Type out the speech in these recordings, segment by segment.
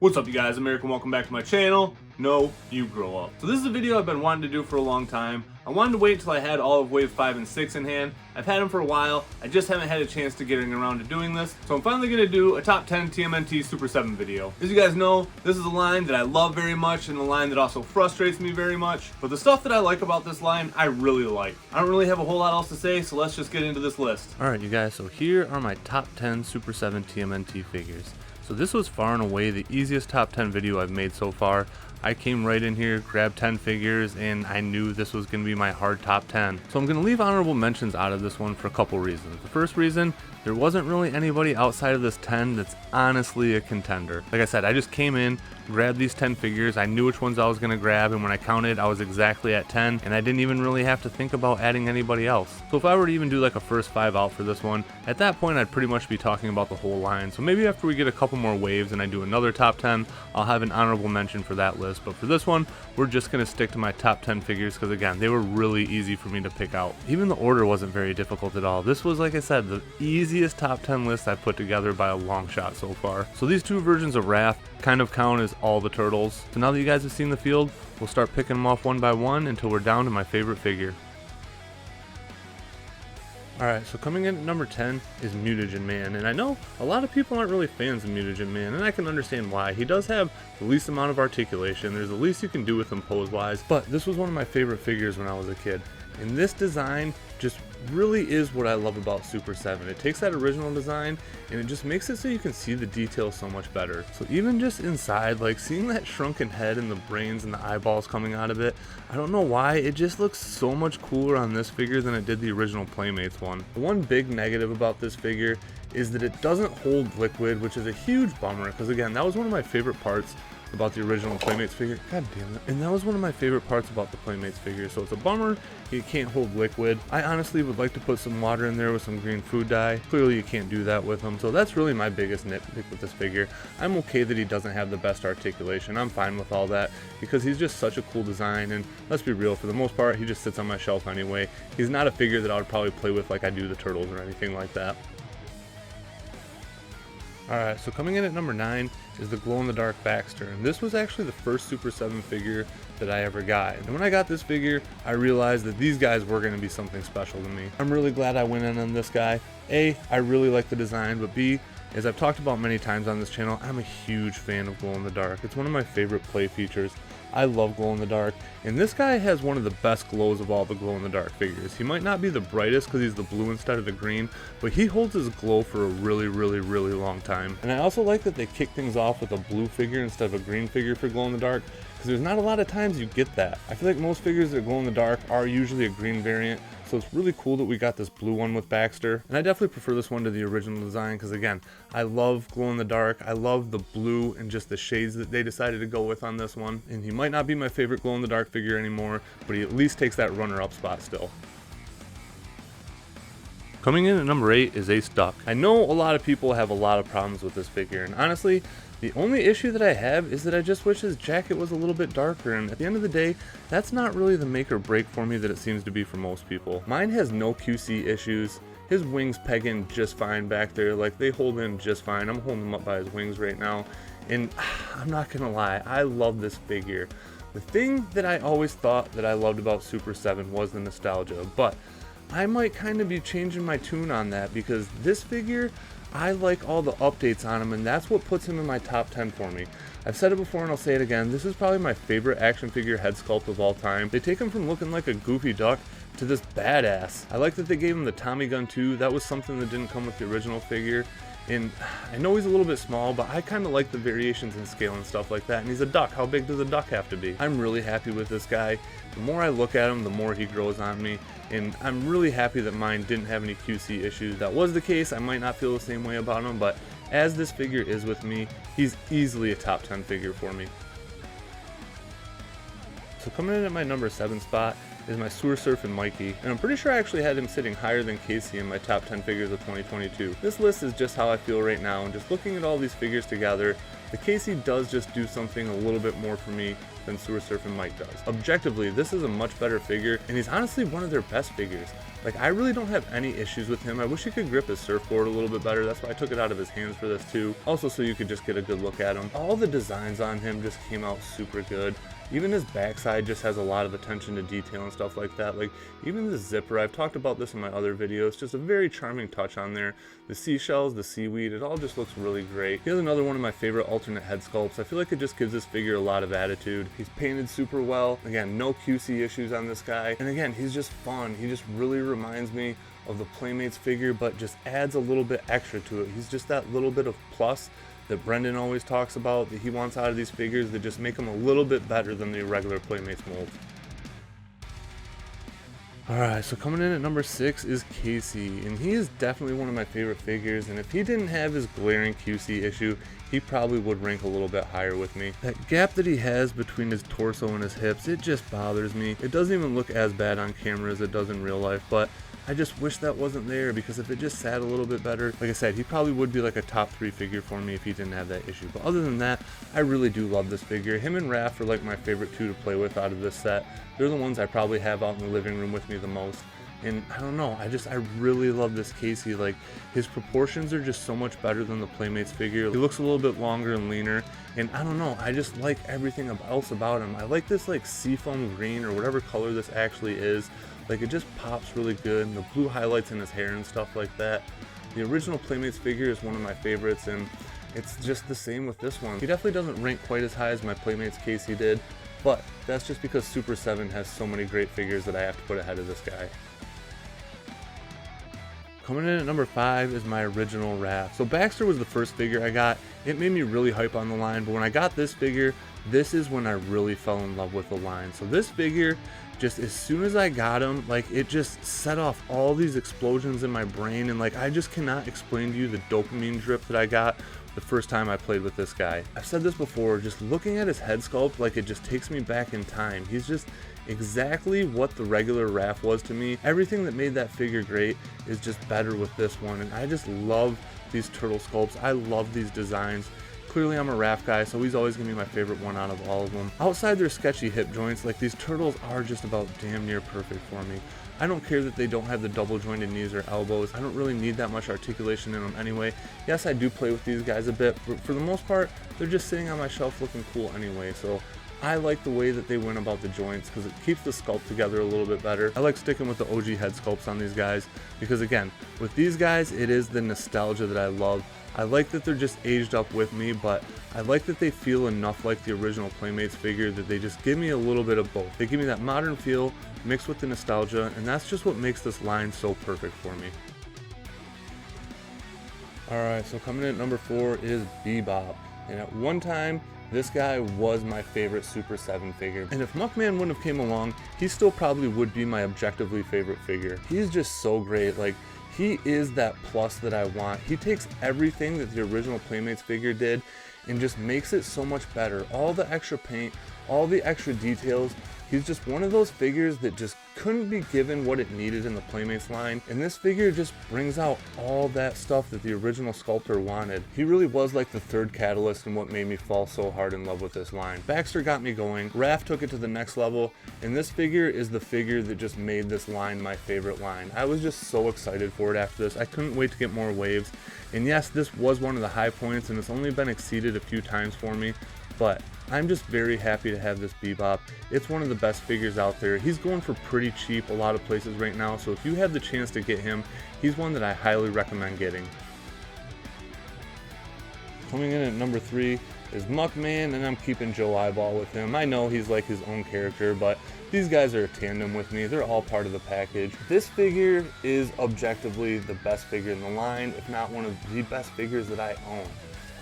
What's up, you guys? I'm Eric and welcome back to my channel. No, you grow up. So this is a video I've been wanting to do for a long time. I wanted to wait until I had all of wave 5 and 6 in hand. I've had them for a while. I just haven't had a chance to getting around to doing this. So I'm finally going to do a top 10 TMNT Super 7 video. As you guys know, this is a line that I love very much and a line that also frustrates me very much. But the stuff that I like about this line, I really like. I don't really have a whole lot else to say, so let's just get into this list. Alright you guys, so here are my top 10 Super 7 TMNT figures. So this was far and away the easiest top 10 video I've made so far. I came right in here, grabbed 10 figures, and I knew this was going to be my hard top 10. So I'm going to leave honorable mentions out of this one for a couple reasons. The first reason, there wasn't really anybody outside of this 10 that's honestly a contender. Like I said, I just came in, grabbed these 10 figures, I knew which ones I was going to grab, and when I counted, I was exactly at 10, and I didn't even really have to think about adding anybody else. So if I were to even do like a first 5 out for this one, at that point I'd pretty much be talking about the whole line. So maybe after we get a couple more waves and I do another top 10, I'll have an honorable mention for that list. But for this one, we're just going to stick to my top 10 figures because again, they were really easy for me to pick out. Even the order wasn't very difficult at all. This was, like I said, the easiest top 10 list I've put together by a long shot so far. So these two versions of Raph kind of count as all the turtles. So now that you guys have seen the field, we'll start picking them off one by one until we're down to my favorite figure. Alright, so coming in at number 10 is Mutagen Man, and I know a lot of people aren't really fans of Mutagen Man, and I can understand why. He does have the least amount of articulation, there's the least you can do with him pose-wise, but this was one of my favorite figures when I was a kid. And this design just really is what I love about Super 7. It takes that original design and it just makes it so you can see the details so much better. So even just inside, like seeing that shrunken head and the brains and the eyeballs coming out of it, I don't know why, it just looks so much cooler on this figure than it did the original Playmates one. The one big negative about this figure is that it doesn't hold liquid, which is a huge bummer because again, that was one of my favorite parts about the original Playmates figure. God damn it. And that was one of my favorite parts about the Playmates figure. So it's a bummer it can't hold liquid. I honestly would like to put some water in there with some green food dye. Clearly you can't do that with him. So that's really my biggest nitpick with this figure. I'm okay that he doesn't have the best articulation. I'm fine with all that because he's just such a cool design. And let's be real, for the most part, he just sits on my shelf anyway. He's not a figure that I would probably play with like I do the turtles or anything like that. Alright, so coming in at number 9 is the glow-in-the-dark Baxter, and this was actually the first Super 7 figure that I ever got. And when I got this figure, I realized that these guys were going to be something special to me. I'm really glad I went in on this guy. A, I really like the design, but B, as I've talked about many times on this channel, I'm a huge fan of glow-in-the-dark. It's one of my favorite play features. I love glow-in-the-dark, and this guy has one of the best glows of all the glow-in-the-dark figures. He might not be the brightest because he's the blue instead of the green, but he holds his glow for a really long time. And I also like that they kick things off with a blue figure instead of a green figure for glow-in-the-dark, because there's not a lot of times you get that. I feel like most figures that glow in the dark are usually a green variant, so it's really cool that we got this blue one with Baxter. And I definitely prefer this one to the original design because again, I love glow in the dark. I love the blue and just the shades that they decided to go with on this one. And he might not be my favorite glow in the dark figure anymore, but he at least takes that runner-up spot still. Coming in at number 8 is Ace Duck. I know a lot of people have a lot of problems with this figure, and honestly, the only issue that I have is that I just wish his jacket was a little bit darker, and at the end of the day, that's not really the make or break for me that it seems to be for most people. Mine has no QC issues. His wings peg in just fine back there, like they hold in just fine. I'm holding him up by his wings right now, and I'm not gonna lie, I love this figure. The thing that I always thought that I loved about Super 7 was the nostalgia, but I might kind of be changing my tune on that because this figure, I like all the updates on him, and that's what puts him in my top 10 for me. I've said it before and I'll say it again, this is probably my favorite action figure head sculpt of all time. They take him from looking like a goofy duck to this badass. I like that they gave him the Tommy gun too. That was something that didn't come with the original figure. And I know he's a little bit small, but I kind of like the variations in scale and stuff like that. And he's a duck. How big does a duck have to be? I'm really happy with this guy. The more I look at him, the more he grows on me. And I'm really happy that mine didn't have any QC issues. If that was the case, I might not feel the same way about him, but as this figure is with me, he's easily a top 10 figure for me. So coming in at my number 7 spot is my Sewer Surfing Mikey, and I'm pretty sure I actually had him sitting higher than Casey in my top 10 figures of 2022. This list is just how I feel right now, and just looking at all these figures together, the Casey does just do something a little bit more for me than Sewer Surfing Mike does. Objectively, this is a much better figure, and he's honestly one of their best figures. Like, I really don't have any issues with him. I wish he could grip his surfboard a little bit better. That's why I took it out of his hands for this too. Also, so you could just get a good look at him. All the designs on him just came out super good. Even his backside just has a lot of attention to detail and stuff like that. Like, even the zipper, I've talked about this in my other videos, just a very charming touch on there. The seashells, the seaweed, it all just looks really great. Here's another one of my favorite alternate head sculpts. I feel like it just gives this figure a lot of attitude. He's painted super well. Again, no QC issues on this guy. And again, he's just fun. He just really reminds me of the Playmates figure, but just adds a little bit extra to it. He's just that little bit of plus that Brendan always talks about, that he wants out of these figures, that just make them a little bit better than the regular Playmates mold. Alright, so coming in at number 6 is Casey, and he is definitely one of my favorite figures, and if he didn't have his glaring QC issue, he probably would rank a little bit higher with me. That gap that he has between his torso and his hips, it just bothers me. It doesn't even look as bad on camera as it does in real life, but I just wish that wasn't there, because if it just sat a little bit better, like I said, he probably would be like a top 3 figure for me if he didn't have that issue. But other than that, I really do love this figure. Him and Raph are like my favorite 2 to play with out of this set. They're the ones I probably have out in the living room with me the most. And I don't know, I really love this Casey. Like, his proportions are just so much better than the Playmates figure. He looks a little bit longer and leaner, and I don't know, I just like everything else about him. I like this like seafoam green or whatever color this actually is. Like, it just pops really good, and the blue highlights in his hair and stuff like that. The original Playmates figure is one of my favorites, and it's just the same with this one. He definitely doesn't rank quite as high as my Playmates Casey did, but that's just because Super7 has so many great figures that I have to put ahead of this guy. Coming in at number 5 is my original Raph. So Baxter was the first figure I got. It made me really hype on the line, but when I got this figure, this is when I really fell in love with the line. So this figure, just as soon as I got him, like, it just set off all these explosions in my brain, and like, I just cannot explain to you the dopamine drip that I got the first time I played with this guy. I've said this before, just looking at his head sculpt, like, it just takes me back in time. He's just exactly what the regular Raph was to me. Everything that made that figure great is just better with this one, and I just love these turtle sculpts. I love these designs. Clearly I'm a Raph guy, so he's always gonna be my favorite one out of all of them. Outside their sketchy hip joints, like, these turtles are just about damn near perfect for me. I don't care that they don't have the double jointed knees or elbows. I don't really need that much articulation in them anyway. Yes, I do play with these guys a bit, but for the most part, they're just sitting on my shelf looking cool anyway. So I like the way that they went about the joints, because it keeps the sculpt together a little bit better. I like sticking with the OG head sculpts on these guys, because again, with these guys, it is the nostalgia that I love. I like that they're just aged up with me, but I like that they feel enough like the original Playmates figure that they just give me a little bit of both. They give me that modern feel mixed with the nostalgia, and that's just what makes this line so perfect for me. Alright, so coming in at number 4 is Bebop. And at one time, this guy was my favorite Super7 figure. And if Muckman wouldn't have came along, he still probably would be my objectively favorite figure. He's just so great. Like, he is that plus that I want. He takes everything that the original Playmates figure did and just makes it so much better. All the extra paint, all the extra details. He's just one of those figures that just couldn't be given what it needed in the Playmates line, and this figure just brings out all that stuff that the original sculptor wanted. He really was like the third catalyst in what made me fall so hard in love with this line. Baxter got me going, Raph took it to the next level, and this figure is the figure that just made this line my favorite line. I was just so excited for it after this. I couldn't wait to get more waves, and yes, this was one of the high points, and it's only been exceeded a few times for me, but I'm just very happy to have this Bebop. It's one of the best figures out there. He's going for pretty cheap a lot of places right now, so if you have the chance to get him, he's one that I highly recommend getting. Coming in at number 3 is Muckman, and I'm keeping Joe Eyeball with him. I know he's like his own character, but these guys are a tandem with me. They're all part of the package. This figure is objectively the best figure in the line, if not one of the best figures that I own.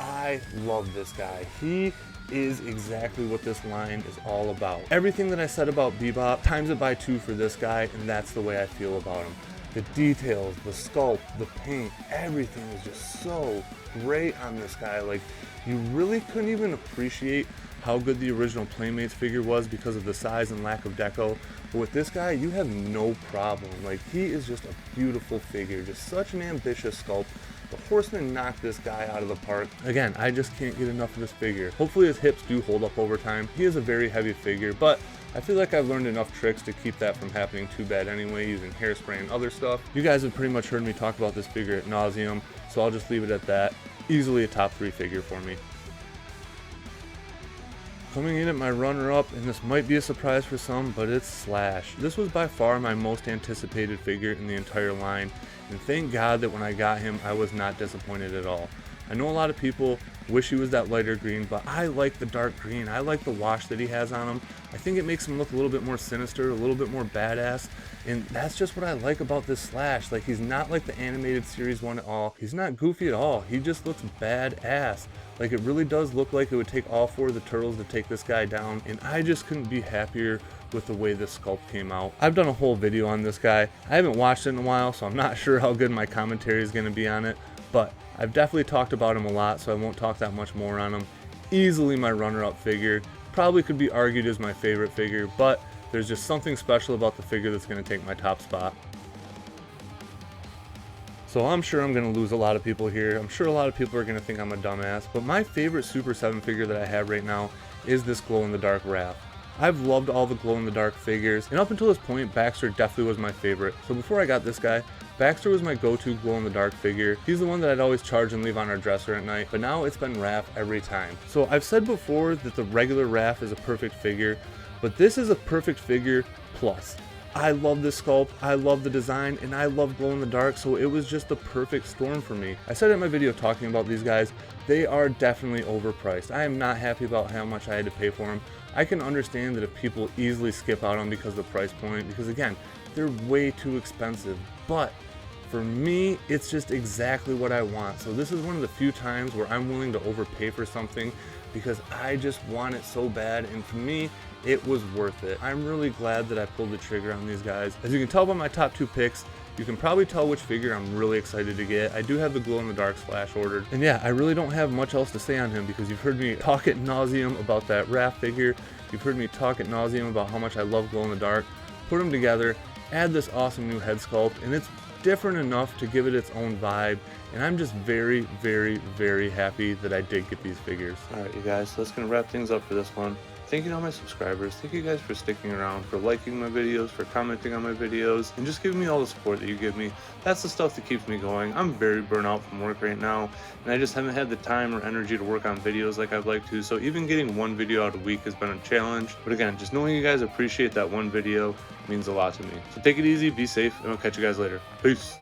I love this guy. He is exactly what this line is all about. Everything that I said about Bebop, times it by 2 for this guy, and that's the way I feel about him. The details, the sculpt, the paint, everything is just so great on this guy. Like, you really couldn't even appreciate how good the original Playmates figure was because of the size and lack of deco. But with this guy, you have no problem. Like, he is just a beautiful figure, just such an ambitious sculpt. The Horseman knocked this guy out of the park. Again, I just can't get enough of this figure. Hopefully his hips do hold up over time. He is a very heavy figure, but I feel like I've learned enough tricks to keep that from happening too bad anyway, using hairspray and other stuff. You guys have pretty much heard me talk about this figure ad nauseum, so I'll just leave it at that. Easily a top 3 figure for me. Coming in at my runner-up, and this might be a surprise for some, but it's Slash. This was by far my most anticipated figure in the entire line, and thank God that when I got him, I was not disappointed at all. I know a lot of people wish he was that lighter green, but I like the dark green. I like the wash that he has on him. I think it makes him look a little bit more sinister, a little bit more badass, and that's just what I like about this Slash. Like, he's not like the animated series one at all. He's not goofy at all. He just looks badass. Like, it really does look like it would take all 4 of the turtles to take this guy down, and I just couldn't be happier with the way this sculpt came out. I've done a whole video on this guy. I haven't watched it in a while, so I'm not sure how good my commentary is going to be on it, but I've definitely talked about him a lot, so I won't talk that much more on him. Easily my runner-up figure. Probably could be argued as my favorite figure, but there's just something special about the figure that's going to take my top spot. So I'm sure I'm going to lose a lot of people here. I'm sure a lot of people are going to think I'm a dumbass, but my favorite Super 7 figure that I have right now is this glow-in-the-dark Raph. I've loved all the glow-in-the-dark figures, and up until this point, Baxter definitely was my favorite. So before I got this guy, Baxter was my go-to glow-in-the-dark figure. He's the one that I'd always charge and leave on our dresser at night, but now it's been Raph every time. So I've said before that the regular Raph is a perfect figure, but this is a perfect figure plus. I love this sculpt, I love the design, and I love glow-in-the-dark, so it was just the perfect storm for me. I said in my video talking about these guys, they are definitely overpriced. I am not happy about how much I had to pay for them. I can understand that if people easily skip out on because of the price point, because again, they're way too expensive, but for me, it's just exactly what I want. So this is one of the few times where I'm willing to overpay for something because I just want it so bad, and for me, it was worth it. I'm really glad that I pulled the trigger on these guys. As you can tell by my top 2 picks, you can probably tell which figure I'm really excited to get. I do have the glow-in-the-dark Slash ordered. And yeah, I really don't have much else to say on him because you've heard me talk ad nauseum about that Raph figure. You've heard me talk ad nauseum about how much I love glow-in-the-dark. Put them together, add this awesome new head sculpt, and it's different enough to give it its own vibe, and I'm just very, very, very happy that I did get these figures. Alright you guys, so that's going to wrap things up for this one. Thank you to all my subscribers. Thank you guys for sticking around, for liking my videos, for commenting on my videos, and just giving me all the support that you give me. That's the stuff that keeps me going. I'm very burnt out from work right now, and I just haven't had the time or energy to work on videos like I'd like to, so even getting 1 video out a week has been a challenge. But again, just knowing you guys appreciate that 1 video means a lot to me. So take it easy, be safe, and I'll catch you guys later. Peace.